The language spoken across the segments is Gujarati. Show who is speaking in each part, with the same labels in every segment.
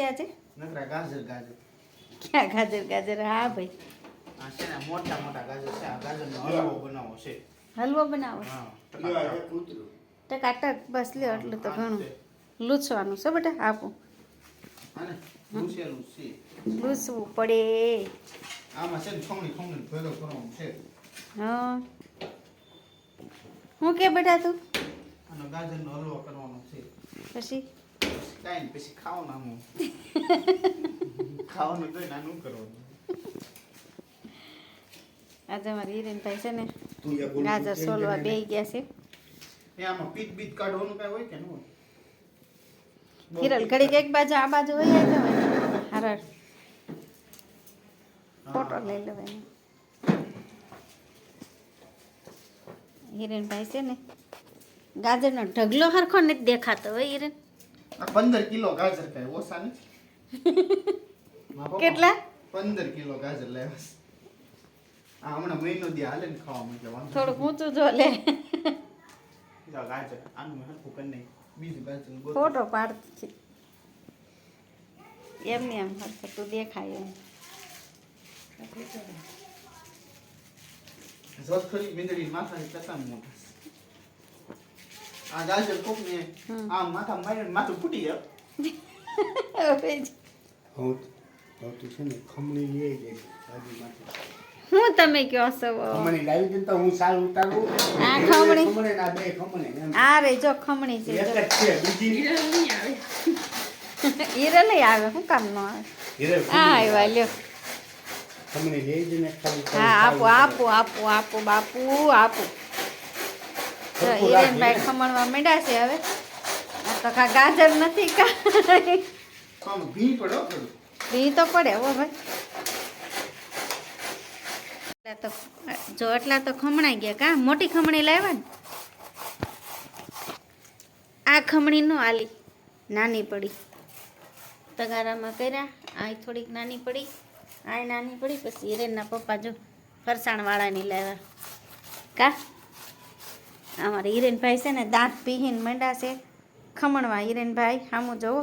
Speaker 1: આજે
Speaker 2: નકરા ગાજર ગાજર
Speaker 1: ક્યાં ગાજર ગાજર હા ભાઈ
Speaker 2: આ છે ને મોટા મોટા ગાજર છે આ ગાજરનો હલવો બનાવો છે
Speaker 1: હલવો બનાવો
Speaker 2: હા
Speaker 1: ટકાટક બસ લ્યો એટલું તો ઘણું લૂછવાનું છે બેટા આપું
Speaker 2: અને લૂસેલું છે
Speaker 1: લૂછવું પડે
Speaker 2: આમાં છે ને ખમણી ખમણી ભેગો કરવાનું છે
Speaker 1: હા હું કે બેટા તું
Speaker 2: અને ગાજરનો હલવો કરવાનો છે
Speaker 1: પછી
Speaker 2: કાંઈ નહીં પછી ખાવાનું ખાવાનું જોઈને આનું કરવાનું
Speaker 1: આજે અમારે હિરેનભાઈ છે ને ગાજર સોલવા બેસી ગયા છે
Speaker 2: એ આમાં પીત બીત કાઢવાનું કાંઈ હોય કે ન હોય
Speaker 1: હિરલ ઘડીક એક બાજુ આ બાજુ હોય તો હરર ફોટો લઈ લેવાનો હિરેનભાઈ છે ને ગાજરનો ઢગલો હરખો નથી દેખાતો હોય હિરેન
Speaker 2: 15 કિલો ગાજર કાંઈ ઓછા નથી
Speaker 1: કેટલા
Speaker 2: 15 કિલો ગાજર લેવા આ હમણાં મહિનો દી હાલે ને ખાવા માટે વાંધો
Speaker 1: થોડુંક ઊંચું જો લે
Speaker 2: ગાજર આનું હરખું કરી નહીં બીજું ગાજર
Speaker 1: ફોટો પાડતી છે એમને એમ હરખું તું દેખાય એમ
Speaker 2: જોતખરી મીંદડી માથાની કસામ મોટા આ ગાજર કોક ને આ માથા મારીને માથું ફૂટી જાય
Speaker 3: તું છે ને ખમણી લઈ ગઈ
Speaker 1: હું તમે કયો છો
Speaker 3: ખમણી લાવી દે તો હું સાલ ઉતારું
Speaker 1: આ ખમણી
Speaker 3: ખમણે ના બે ખમણે એમ
Speaker 1: આ રે જો ખમણી છે
Speaker 3: એક જ છે બીજી
Speaker 1: હીરે લઈ આવે શું કામ નો આવે
Speaker 3: હીરે
Speaker 1: હા આવ્યા લ્યો
Speaker 3: ખમણી લઈ દે ને ખાલી
Speaker 1: હા આપો આપો આપો આપો બાપુ આપો હિરેનભાઈ ખમણવા માંડ્યા છે હવે આ તો કા ગાજર નથી કા
Speaker 2: કામ ભી પડો
Speaker 1: ભી તો પડે હો ભાઈ તો જો એટલા તો ખમણાઈ ગયા કા મોટી ખમણી લાવ્યા ને આ ખમણી નો આલી નાની પડી તગારામાં કર્યા આ થોડીક નાની પડી આ નાની પડી પછી હિરેનના પપ્પા જો ફરસાણવાળાની લાવ્યા કા અમારે હિરેનભાઈ છે ને દાંત પીહીને મંડા છે ખમણવા હિરેનભાઈ સામું જોવો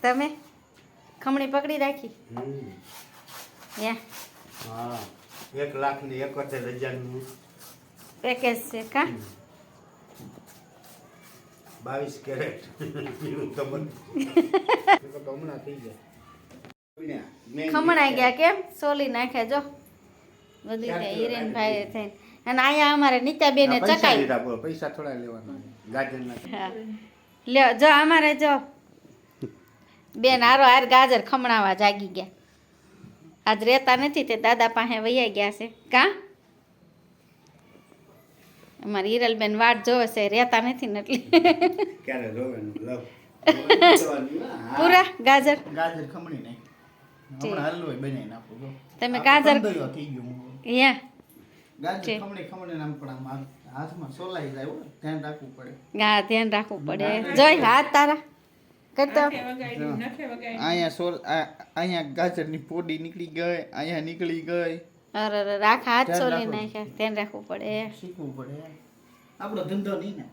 Speaker 1: તમે ખમણી પકડી રાખી
Speaker 3: હા 1,71,000 નું
Speaker 1: પેકેજ છે કા
Speaker 3: 22 કેરેટ હમણાં થઈ ગયા
Speaker 1: ખમણાઈ ગયા કેમ સોલી નાખ્યા જો બધું કે હિરેનભાઈ થઈને અને અહીંયા અમારે નીતાબેને ચકાઈ
Speaker 3: પૈસા થોડા લેવાના ગાજરના
Speaker 1: હા લ્યો જો અમારે જો બેન હારો હાર ગાજર ખમણાવા જાગી ગયા આજ રહેતા નથી તે દાદા પાસે વૈયા ગયા છે કા અમારી હિરલબેન વાટ જોવે છે રહેતા નથી ને એટલે
Speaker 3: ક્યારે રોવાનું લવ
Speaker 1: પૂરા ગાજર
Speaker 2: ગાજર ખમણી નહીં હમણાં હલવો બનાવી નાખો જો
Speaker 1: તમે ગાજર
Speaker 2: કંદોયો થઈ ગયો હું
Speaker 1: યા
Speaker 2: ગાજર ખમણી ખમણી નામ પણ આમ હાથમાં સોલાઈ જાય હો ધ્યાન રાખવું પડે
Speaker 1: હા ધ્યાન રાખવું પડે જોઈ હાથ તારા કરતો
Speaker 2: અહીંયા ગાજરની પોડી નીકળી ગઈ અહીંયા નીકળી ગઈ
Speaker 1: અરે રાખ હાથ સોલી નાખ્યા ધ્યાન રાખવું પડે
Speaker 2: શીખવું પડે આપણો ધંધો નહીં ને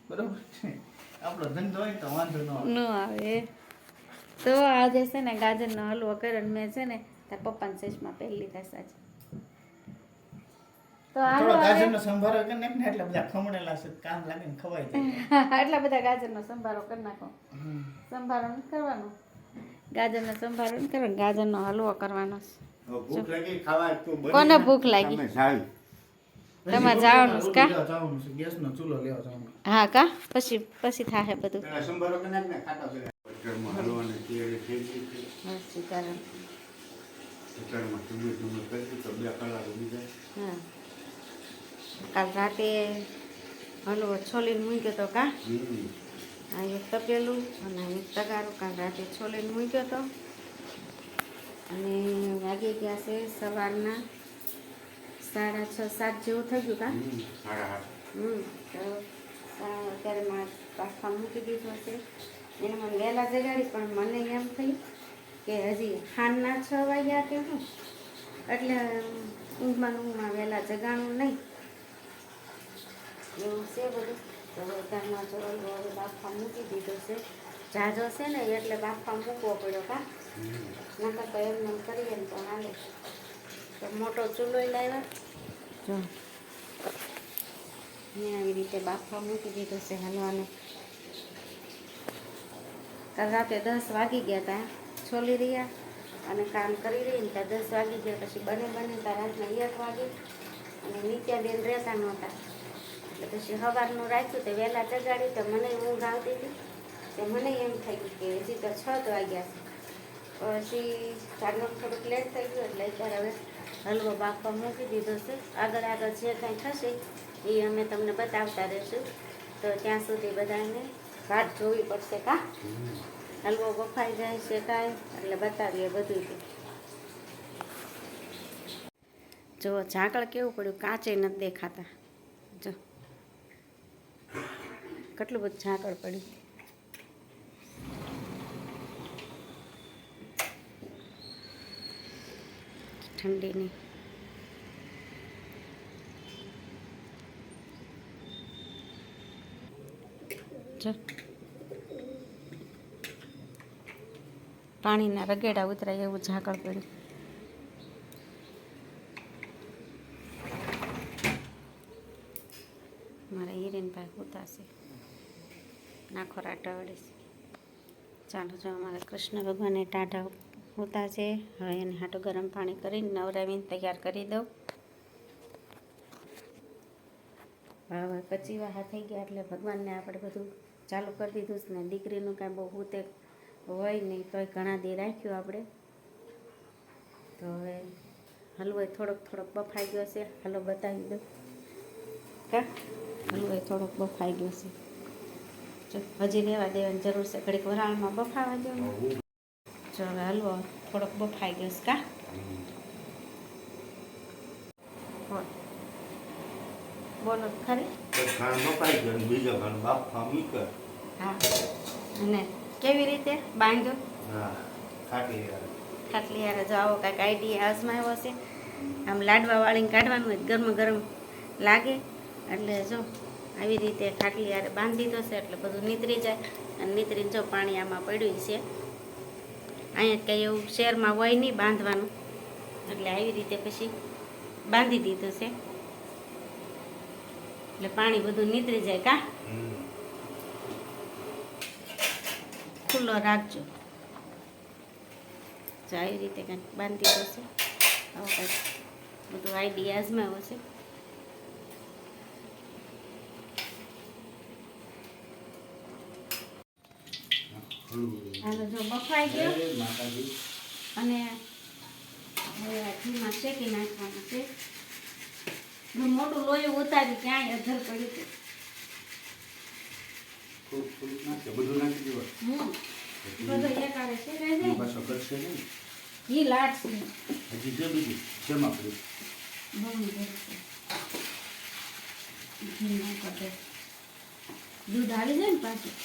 Speaker 2: બરોબર છે આપણો ધંધો હોય તો વાંધો ન આવે
Speaker 1: ન આવે તો આજે છે ને ગાજરનો હલવો કર્યો ને મેં છે ને તાર પપ્પાના સેશમાં પહેરી લીધા સાચે તો
Speaker 2: થોડો
Speaker 1: હાલો
Speaker 2: ગાજરનો સંભારો કરી નાખ ને એટલે બધા ખમણેલા છે કામ લાગે ને ખવાઈ જાય
Speaker 1: આટલા બધા ગાજરનો સંભારો કરી નાખો સંભારો નથી કરવાનો ગાજરનો સંભારો નથી કરવાનો ગાજરનો હલવો કરવાનો
Speaker 3: ભૂખ લાગી ખાવા તો
Speaker 1: કોને ભૂખ લાગી તમારે જવાનું છે કા
Speaker 2: જવાનું છે ગેસનો ચૂલો લેવા જવાનું
Speaker 1: હા કા પછી થાહે બધું
Speaker 3: સંભારો કે નાખ ને ખાતા ઘરમાં હલવાને તેડે થઈ ગઈ
Speaker 1: સાચું કારણ
Speaker 3: ઘરમાં ધુમે કરી તો 2 કલાક ઉડી જાય
Speaker 1: હા કાલ રાતે હલવો છોલીને મૂક્યો તો કા આ એક તપેલું અને એક તગારું કાલ રાતે છોલીને મૂક્યો તો અને વાગી ગયા છે સવારના 6:30-7 જેવું થઈ ગયું કા તો અત્યારે મારે પાછા મૂકી દીધું હશે એને મને વહેલા જગાડી પણ મને એમ થયું કે હજી ખાનના 6 વાગ્યા કે શું એટલે ઊંઘમાં વહેલા જગાણું નહીં એવું છે બધું તો વઘારમાં જો હલવો હવે બાફવા મૂકી દીધો છે. જાજો છે ને એટલે બાફવા મૂકવો પડ્યો કા, નકર તો એમને એમ કરીએ ને તો હાલે. તો મોટો ચૂલો લાવ્યા જો મેં આવી રીતે બાફવા મૂકી દીધો છે હલવાનો. કાલ રાતે 10 વાગી ગયા હતા છોલી રહ્યા અને કામ કરી રહી ને ત્યાં 10 વાગી ગયા. પછી બને ત્યાં રાતના 1 વાગે અને નિત્યાબેન રહેતા નહોતા એટલે પછી સવારનું રાખ્યું તો વહેલા જગાડી તો મને ઊંઘ આવતી હતી. તો મને એમ થઈ ગયું કે હજી તો 6 જ વાગ્યા છે. પછી ચાંદોક થોડુંક લેટ થઈ ગયું એટલે અત્યારે હવે હલવો બાફવા મૂકી દીધો છે. આગળ જે કાંઈ થશે એ અમે તમને બતાવતા રહીશું. તો ત્યાં સુધી બધાને વાટ જોવી પડશે કા, હલવો બફાઈ જાય શેકાય એટલે બતાવીએ બધું. જો ઝાકળ કેવું પડ્યું, કાચે નથી દેખાતા. જો કેટલું બધું ઝાકળ પડ્યું. ઠંડીની જો પાણીના રગેડા ઉતરાય એવું ઝાકળ પડ્યું. મારા હિરેનભાઈ ઉતારશે નાખો રાટાવડે છે. ચાલો જો અમારા કૃષ્ણ ભગવાનને ટાઢા હોતા છે. હવે એને હાટું ગરમ પાણી કરીને નવરાવીને તૈયાર કરી દઉં. હવે કચી વાહા થઈ ગયા એટલે ભગવાનને આપણે બધું ચાલુ કરી દીધું છે ને. દીકરીનું કાંઈ બહુ તે હોય નહીં તોય ઘણા દી રાખ્યું આપણે. તો હવે હલવો થોડોક બફાઈ ગયો છે. હલો બતાવી દઉં કા, હલવો થોડોક બફાઈ ગયો છે. જો હજી રહેવા દેવાની જરૂર છે, ઘડીક વરાળમાં બફાવા દો ને. જો હવે હલવો થોડોક બફાઈ ગયો છે કા. બોલો ખરી.
Speaker 3: ખાણ બફાઈ ગયો ને બીજો ખાણ બાફવા મૂક્યો.
Speaker 1: હા અને કેવી રીતે બાંધ્યો
Speaker 3: હા ખાટી યાર.
Speaker 1: ખાટલી યાર. જો આવો કાંઈક આઈડિયા અજમાવ્યો હશે. આમ લાડવા વાળીને કાઢવાનું હોય ગરમ ગરમ લાગે એટલે જો આવી રીતે ખાટલી યાર બાંધી દીધો છે એટલે બધું નીતરી જાય. અને નીતરીને જો પાણી આમાં પડ્યું છે. અહીંયા કંઈ એવું શહેરમાં હોય નહીં બાંધવાનું એટલે આવી રીતે પછી બાંધી દીધું છે એટલે પાણી બધું નીતરી જાય કા. ખુલ્લો રાખજો. જો આવી રીતે કંઈક બાંધી દીધો છે. આવો કંઈક બધું આઈડિયા અજમાવ્યો છે. હાલો જો બફાઈ ગયો અને હવે આ ઘીમાં શેકી નાખવાનું છે. મેં મોટું લોહી ઉતાર્યું ક્યાંય અધર પડ્યું હતું.
Speaker 3: બધું નાખી દેવાનું.
Speaker 1: બધું એકારે શેકાઈ જાય.
Speaker 3: પાછો કરશે નહીં.
Speaker 1: ઘી લાડશે
Speaker 3: હજી જે બીજું શેમાં પડ્યું.
Speaker 1: બહુ ઘી નાખો તો દૂધ આવી જાય ને પાછું.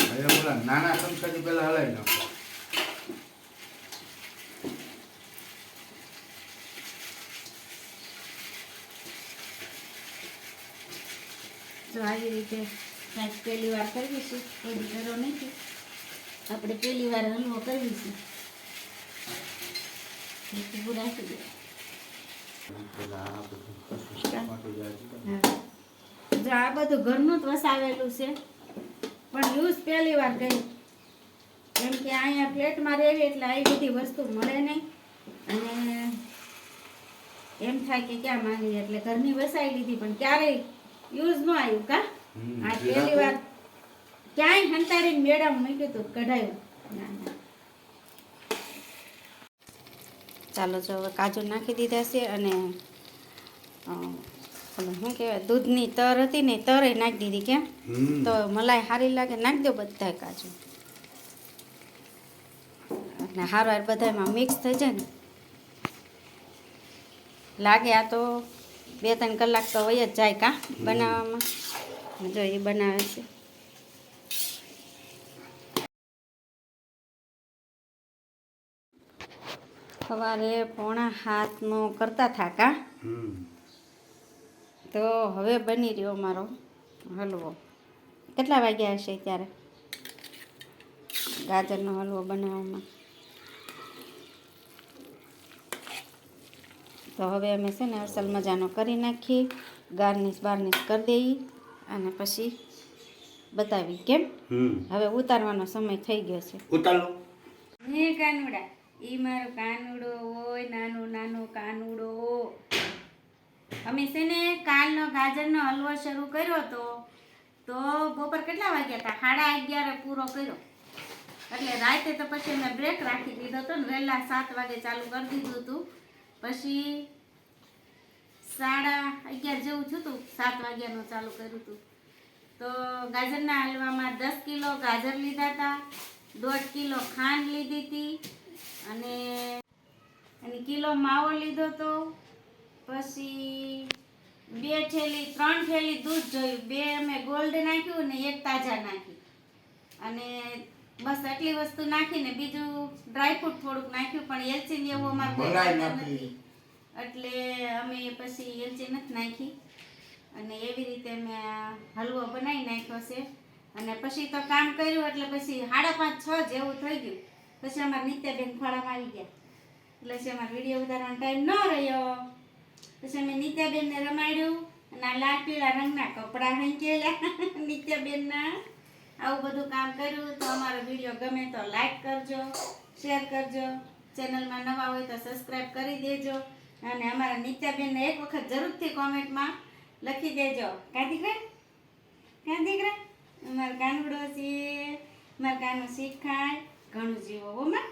Speaker 3: હવે ઓલા નાના ચમચાથી પહેલા હલાવી નાખો.
Speaker 1: તો આવી રીતે કાંઈક પહેલી વાર કરવીશું. કોઈ કરો નથી, આપણે પહેલી વાર હલવો કરવીશું. મીઠું રાખી દે.
Speaker 3: પેલા આ બધું ટમાટું જાય.
Speaker 1: જો આ બધું ઘરનું જ વસાવેલું છે પણ યુઝ પહેલી વાર કરી. કેમ કે અહીંયા ફ્લેટમાં રહેવી એટલે આવી બધી વસ્તુ મળે નહીં અને એમ થાય કે ક્યાં માંગી એટલે ઘરની વસાવી લીધી પણ ક્યારેય યુઝ ન આવ્યું કા. આ પહેલી વાર ક્યાંય હંતારીને મેળામાં મૂક્યું હતું કઢાયું. ચાલો જો હવે કાજુ નાખી દીધા છે અને શું કહેવાય દૂધની તર હતી ને તરે નાખી દીધી. કેમ તો મલાઈ સારી લાગે. નાખી દો બધા કાજુ એટલે હારવાર બધામાં મિક્સ થઈ જાય ને. લાગે આ તો 2-3 કલાક તો વહી જ જાય કા બનાવવામાં. જો એ બનાવે છે. સવારે 6:45નો કરતા થાકા. તો હવે બની રહ્યો મારો હલવો. કેટલા વાગ્યા હશે ત્યારે ગાજરનો હલવો બનાવવામાં? તો હવે અમે છે ને અસલ મજાનો કરી નાખીએ, ગાર્નિશ બાર્નિશ કરી દઈએ અને પછી બતાવી. કેમ હવે ઉતારવાનો સમય થઈ ગયો છે.
Speaker 2: ઉતારો.
Speaker 1: હે કાનુડા, ઈ મારો કાનુડો હોય, નાનું નાનું કાનુડો. અમે છે ને કાલનો ગાજરનો હલવો શરૂ કર્યો તો બપોર કેટલા વાગ્યા હતા? 11:30 પૂરો કર્યો. એટલે રાતે તો પછી મેં બ્રેક રાખી દીધો હતો ને વહેલા 7 વાગે ચાલુ કરી દીધું હતું. પછી 11:30 જેવું થયું હતું, 7 વાગ્યાનું ચાલુ કર્યું હતું. તો ગાજરના હલવામાં 10 કિલો ગાજર લીધા હતા, 1.5 કિલો ખાંડ લીધી હતી અને કિલો માવો લીધો હતો. પછી 3 થેલી દૂધ જોયું, 2 અમે ગોલ્ડ નાખ્યું ને 1 તાજા નાખી અને બસ આટલી વસ્તુ નાખીને બીજું ડ્રાયફ્રૂટ થોડુંક નાખ્યું. પણ એલચી એવું અમારે નથી એટલે અમે પછી એલચી નથી નાખી અને એવી રીતે મેં હલવો બનાવી નાખ્યો છે. અને પછી તો કામ કર્યું એટલે પછી 5:30 6 જેવું થઈ ગયું. પછી અમારા નિત્યાબેન ખોળામાં આવી ગયા એટલે છે અમારે વિડીયો ઉતારવાનો ટાઈમ ન રહ્યો. પછી અમે નિત્યાબેનને રમાડ્યું અને આ લાલ પીળા રંગના કપડાં હંકેલા નિત્યાબેનના. આવું બધું કામ કર્યું. તો અમારો વિડીયો ગમે તો લાઈક કરજો, શેર કરજો, ચેનલમાં નવા હોય તો સબસ્ક્રાઈબ કરી દેજો અને અમારા નિત્યાબેનને એક વખત જરૂરથી કોમેન્ટમાં લખી દેજો. કાં દીકરા અમારો કાનુડો છે, મારા કાનું શીખાય ઘણું જીવો હો માં.